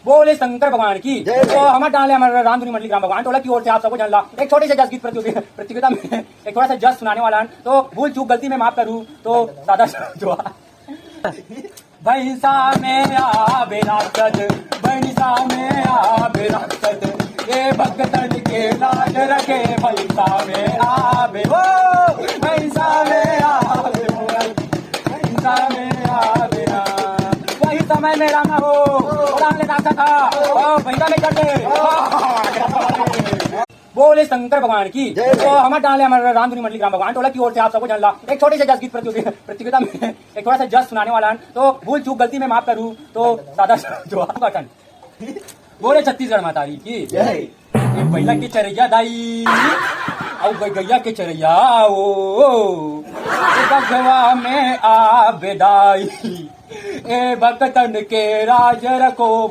बोले शंकर भगवान की। तो हमारे डाले हमारे रामधुनी मंडली ग्राम भगवान टोला की ओर से आप सबको जानला एक छोटे से जस गीत प्रतियोगिता में एक थोड़ा सा जस सुनाने वाला है। तो भूल चूक गलती में माफ करूं तो सादा दुआ। भैंसा में आ बेराकत, भैंसा में आ बेराकत, ये भगतन के लाज रखे भैंसा में आ बे, भैंसा में आ बे, भैंसा में आ बे। वही समय में रामा हो ले नाचा था भैंसा में चढ़े। बोले शंकर भगवान की। तो हमारे डाले हमारे रामधुनी मंडली ग्राम भगवान टोला की ओर से आप सबको जानला एक छोटे से जस गीत प्रतियोगिता में एक थोड़ा सा जस सुनाने वाला है। तो भूल चूक गलती में माफ करूं तो सादा दुआ। बोले छत्तीसगढ़ मातारी की पहिला के चरैया दाई और गैया के चरैया ओ बगवा में आ बेदाई, ए भगतन के राज रखो।